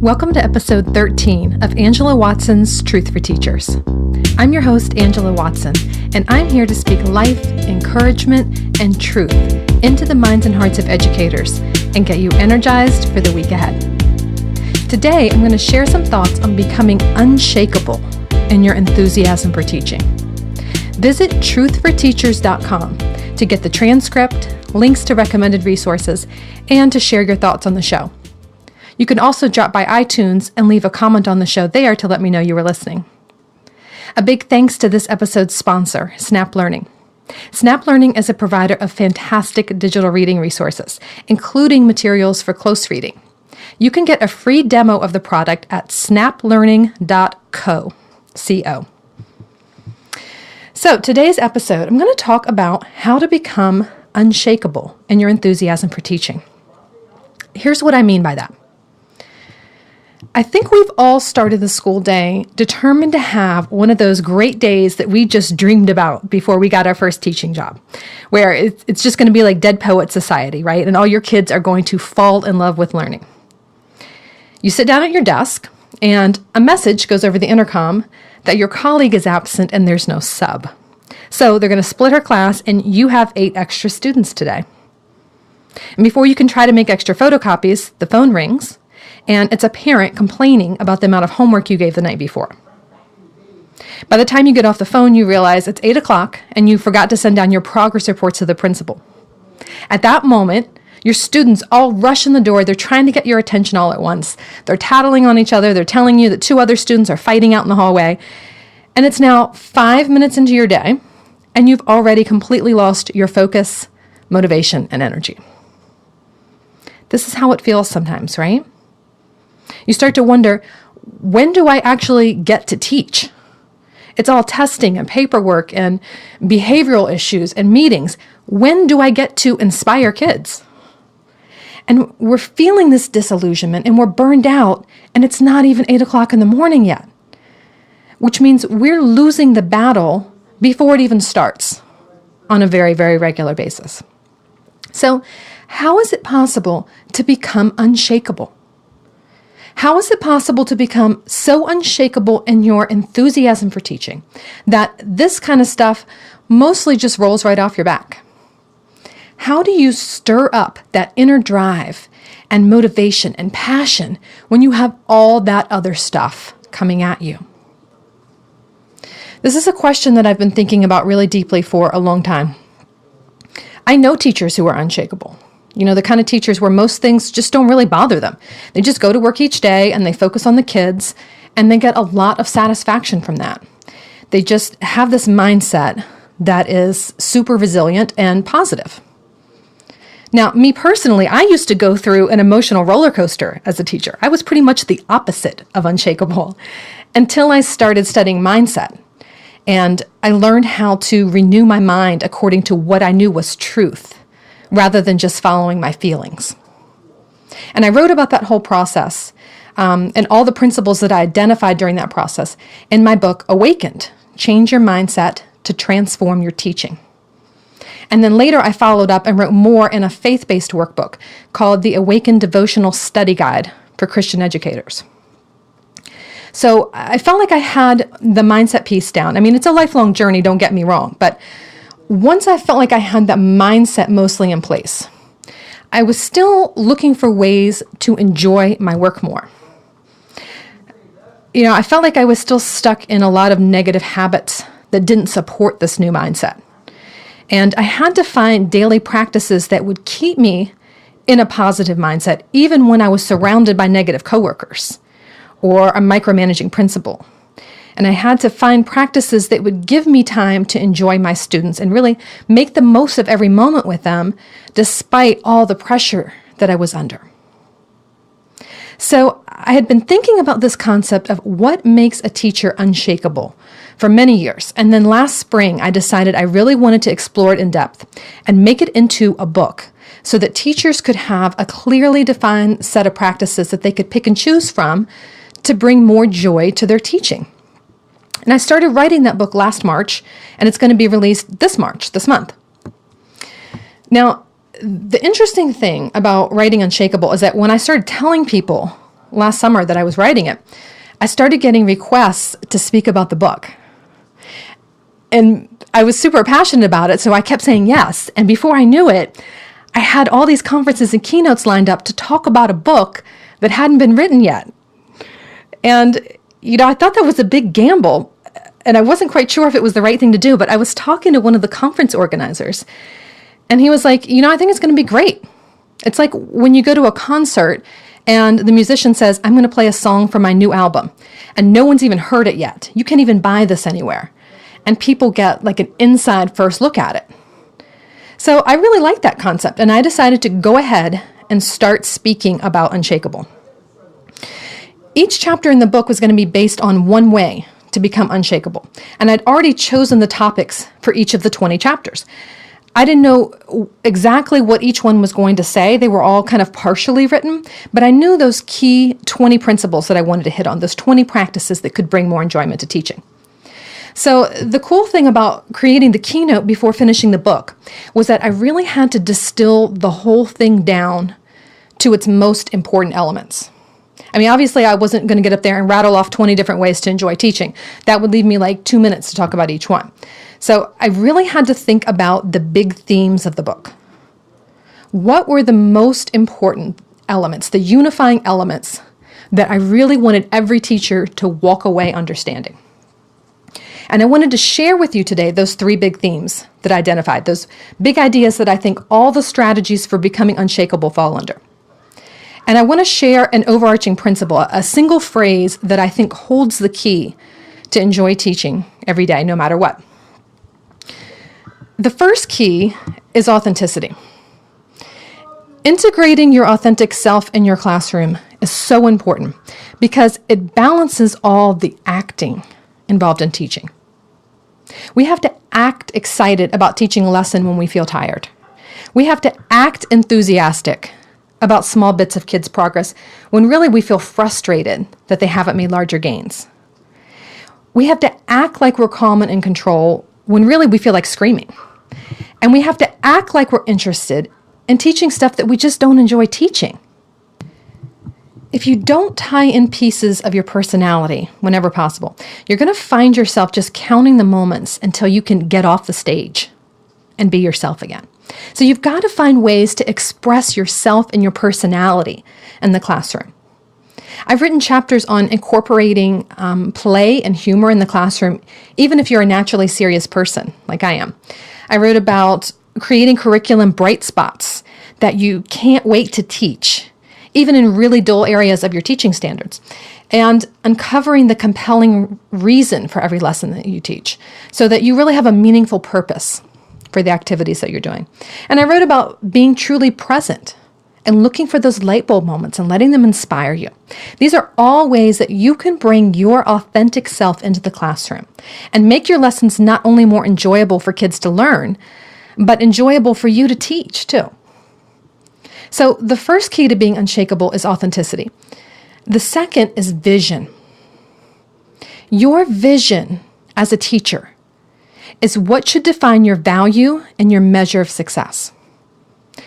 Welcome to episode 13 of Angela Watson's Truth for Teachers. I'm your host, Angela Watson, and I'm here to speak life, encouragement, and truth into the minds and hearts of educators and get you energized for the week ahead. Today, I'm going to share some thoughts on becoming unshakable in your enthusiasm for teaching. Visit truthforteachers.com to get the transcript, links to recommended resources, and to share your thoughts on the show. You can also drop by iTunes and leave a comment on the show there to let me know you were listening. A big thanks to this episode's sponsor, Snap Learning. Snap Learning is a provider of fantastic digital reading resources, including materials for close reading. You can get a free demo of the product at snaplearning.co. So today's episode, I'm going to talk about how to become unshakable in your enthusiasm for teaching. Here's what I mean by that. I think we've all started the school day determined to have one of those great days that we just dreamed about before we got our first teaching job, where it's just going to be like Dead Poet Society, right? And all your kids are going to fall in love with learning. You sit down at your desk, and a message goes over the intercom that your colleague is absent and there's no sub. So they're going to split her class, and you have 8 extra students today. And before you can try to make extra photocopies, the phone rings, and it's a parent complaining about the amount of homework you gave the night before. By the time you get off the phone, you realize it's 8 o'clock and you forgot to send down your progress reports to the principal. At that moment, your students all rush in the door. They're trying to get your attention all at once. They're tattling on each other. They're telling you that 2 other students are fighting out in the hallway. And it's now 5 minutes into your day, and you've already completely lost your focus, motivation, and energy. This is how it feels sometimes, right? You start to wonder, when do I actually get to teach? It's all testing and paperwork and behavioral issues and meetings. When do I get to inspire kids? And we're feeling this disillusionment and we're burned out, and it's not even 8 o'clock in the morning yet, which means we're losing the battle before it even starts on a very, very regular basis. So how is it possible to become unshakable? How is it possible to become so unshakable in your enthusiasm for teaching that this kind of stuff mostly just rolls right off your back? How do you stir up that inner drive and motivation and passion when you have all that other stuff coming at you? This is a question that I've been thinking about really deeply for a long time. I know teachers who are unshakable. You know, the kind of teachers where most things just don't really bother them. They just go to work each day and they focus on the kids, and they get a lot of satisfaction from that. They just have this mindset that is super resilient and positive. Now, me personally, I used to go through an emotional roller coaster as a teacher. I was pretty much the opposite of unshakable until I started studying mindset. And I learned how to renew my mind according to what I knew was truth, rather than just following my feelings. And I wrote about that whole process and all the principles that I identified during that process in my book, Awakened: Change Your Mindset to Transform Your Teaching. And then later I followed up and wrote more in a faith-based workbook called the Awakened Devotional Study Guide for Christian Educators. So I felt like I had the mindset piece down. I mean, it's a lifelong journey, don't get me wrong, but once I felt like I had that mindset mostly in place, I was still looking for ways to enjoy my work more. You know, I felt like I was still stuck in a lot of negative habits that didn't support this new mindset. And I had to find daily practices that would keep me in a positive mindset, even when I was surrounded by negative coworkers or a micromanaging principal. And I had to find practices that would give me time to enjoy my students and really make the most of every moment with them, despite all the pressure that I was under. So I had been thinking about this concept of what makes a teacher unshakable for many years. And then last spring, I decided I really wanted to explore it in depth and make it into a book so that teachers could have a clearly defined set of practices that they could pick and choose from to bring more joy to their teaching. And I started writing that book last March, and it's going to be released this month. Now, the interesting thing about writing Unshakeable is that when I started telling people last summer that I was writing it, I started getting requests to speak about the book. And I was super passionate about it, so I kept saying yes. And before I knew it, I had all these conferences and keynotes lined up to talk about a book that hadn't been written yet. And, I thought that was a big gamble, and I wasn't quite sure if it was the right thing to do, but I was talking to one of the conference organizers, and he was like, I think it's going to be great. It's like when you go to a concert and the musician says, I'm going to play a song from my new album, and no one's even heard it yet. You can't even buy this anywhere. And people get like an inside first look at it. So I really liked that concept, and I decided to go ahead and start speaking about Unshakeable. Each chapter in the book was going to be based on one way to become unshakable, and I'd already chosen the topics for each of the 20 chapters. I didn't know exactly what each one was going to say. They were all kind of partially written, but I knew those key 20 principles that I wanted to hit on, those 20 practices that could bring more enjoyment to teaching. So the cool thing about creating the keynote before finishing the book was that I really had to distill the whole thing down to its most important elements. I mean, obviously, I wasn't going to get up there and rattle off 20 different ways to enjoy teaching. That would leave me like 2 minutes to talk about each one. So I really had to think about the big themes of the book. What were the most important elements, the unifying elements that I really wanted every teacher to walk away understanding? And I wanted to share with you today those 3 big themes that I identified, those big ideas that I think all the strategies for becoming unshakable fall under. And I want to share an overarching principle, a single phrase that I think holds the key to enjoy teaching every day, no matter what. The first key is authenticity. Integrating your authentic self in your classroom is so important because it balances all the acting involved in teaching. We have to act excited about teaching a lesson when we feel tired. We have to act enthusiastic about small bits of kids' progress when really we feel frustrated that they haven't made larger gains. We have to act like we're calm and in control when really we feel like screaming. And we have to act like we're interested in teaching stuff that we just don't enjoy teaching. If you don't tie in pieces of your personality whenever possible, you're going to find yourself just counting the moments until you can get off the stage and be yourself again. So you've got to find ways to express yourself and your personality in the classroom. I've written chapters on incorporating play and humor in the classroom, even if you're a naturally serious person like I am. I wrote about creating curriculum bright spots that you can't wait to teach, even in really dull areas of your teaching standards, and uncovering the compelling reason for every lesson that you teach so that you really have a meaningful purpose for the activities that you're doing. And I wrote about being truly present and looking for those light bulb moments and letting them inspire you. These are all ways that you can bring your authentic self into the classroom and make your lessons not only more enjoyable for kids to learn, but enjoyable for you to teach too. So the first key to being unshakable is authenticity. The second is vision. Your vision as a teacher is what should define your value and your measure of success.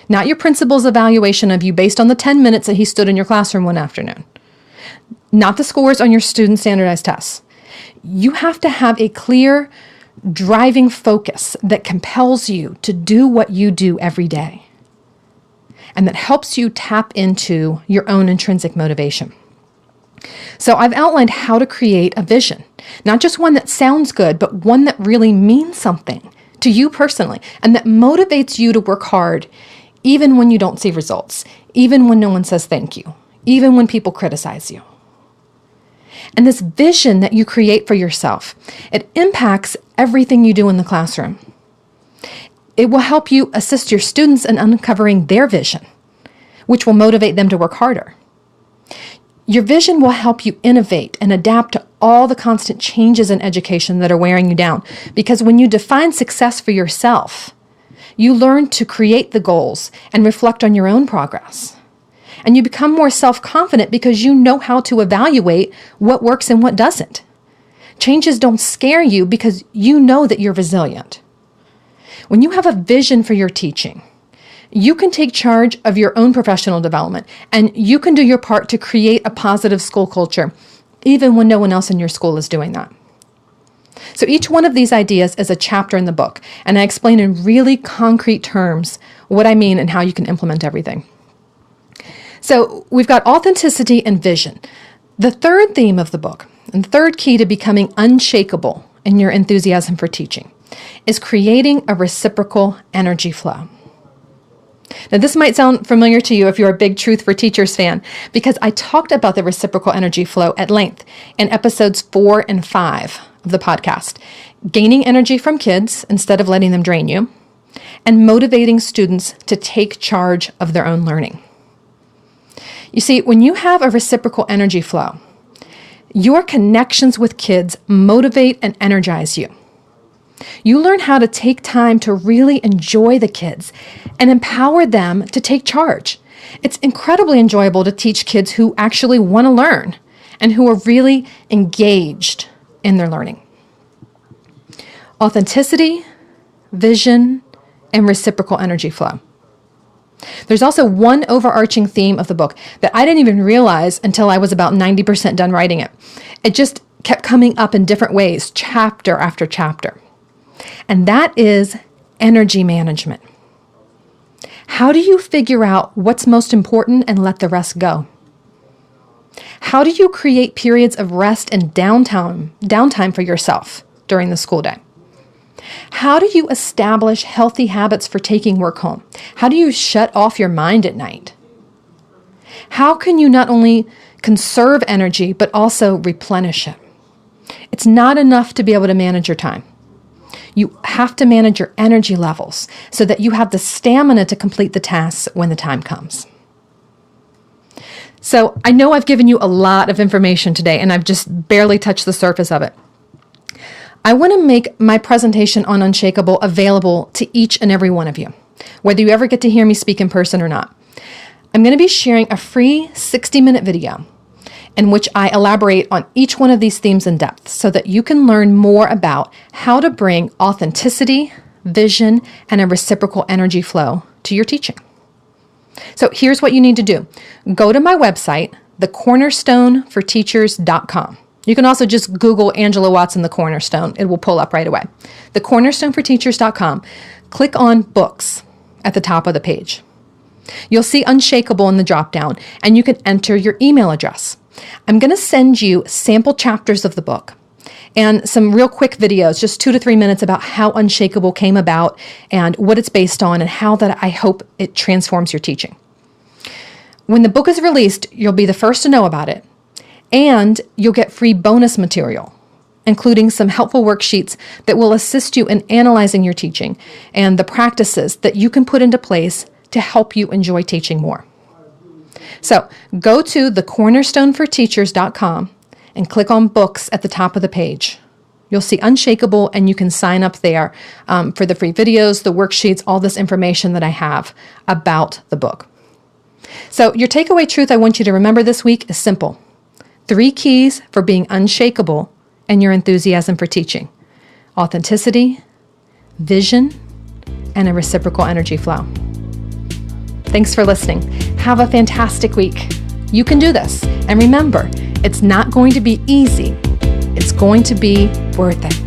Not your principal's evaluation of you based on the 10 minutes that he stood in your classroom one afternoon. Not the scores on your student standardized tests. You have to have a clear, driving focus that compels you to do what you do every day, and that helps you tap into your own intrinsic motivation. So I've outlined how to create a vision, not just one that sounds good, but one that really means something to you personally, and that motivates you to work hard even when you don't see results, even when no one says thank you, even when people criticize you. And this vision that you create for yourself, it impacts everything you do in the classroom. It will help you assist your students in uncovering their vision, which will motivate them to work harder. Your vision will help you innovate and adapt to all the constant changes in education that are wearing you down. Because when you define success for yourself, you learn to create the goals and reflect on your own progress. And you become more self-confident because you know how to evaluate what works and what doesn't. Changes don't scare you because you know that you're resilient. When you have a vision for your teaching, You can take charge of your own professional development, and you can do your part to create a positive school culture, even when no one else in your school is doing that. So each one of these ideas is a chapter in the book, and I explain in really concrete terms what I mean and how you can implement everything. So we've got authenticity and vision. The third theme of the book, and third key to becoming unshakable in your enthusiasm for teaching, is creating a reciprocal energy flow. Now, this might sound familiar to you if you're a big Truth for Teachers fan, because I talked about the reciprocal energy flow at length in episodes 4 and 5 of the podcast, gaining energy from kids instead of letting them drain you, and motivating students to take charge of their own learning. You see, when you have a reciprocal energy flow, your connections with kids motivate and energize you. You learn how to take time to really enjoy the kids and empower them to take charge. It's incredibly enjoyable to teach kids who actually want to learn and who are really engaged in their learning. Authenticity, vision, and reciprocal energy flow. There's also one overarching theme of the book that I didn't even realize until I was about 90% done writing it. It just kept coming up in different ways, chapter after chapter. And that is energy management. How do you figure out what's most important and let the rest go? How do you create periods of rest and downtime for yourself during the school day? How do you establish healthy habits for taking work home? How do you shut off your mind at night? How can you not only conserve energy, but also replenish it? It's not enough to be able to manage your time. You have to manage your energy levels so that you have the stamina to complete the tasks when the time comes. So I know I've given you a lot of information today, and I've just barely touched the surface of it. I want to make my presentation on Unshakeable available to each and every one of you, whether you ever get to hear me speak in person or not. I'm going to be sharing a free 60-minute video in which I elaborate on each one of these themes in depth so that you can learn more about how to bring authenticity, vision, and a reciprocal energy flow to your teaching. So here's what you need to do. Go to my website, thecornerstoneforteachers.com. You can also just Google Angela Watson, The Cornerstone. It will pull up right away. thecornerstoneforteachers.com. Click on Books at the top of the page. You'll see Unshakeable in the drop-down, and you can enter your email address. I'm going to send you sample chapters of the book and some real quick videos, just 2 to 3 minutes, about how Unshakeable came about and what it's based on and how that I hope it transforms your teaching. When the book is released, you'll be the first to know about it. And you'll get free bonus material, including some helpful worksheets that will assist you in analyzing your teaching and the practices that you can put into place to help you enjoy teaching more. So go to thecornerstoneforteachers.com and click on Books at the top of the page. You'll see Unshakeable, and you can sign up there for the free videos, the worksheets, all this information that I have about the book. So your takeaway truth I want you to remember this week is simple. 3 keys for being unshakable in your enthusiasm for teaching: authenticity, vision, and a reciprocal energy flow. Thanks for listening. Have a fantastic week. You can do this. And remember, it's not going to be easy. It's going to be worth it.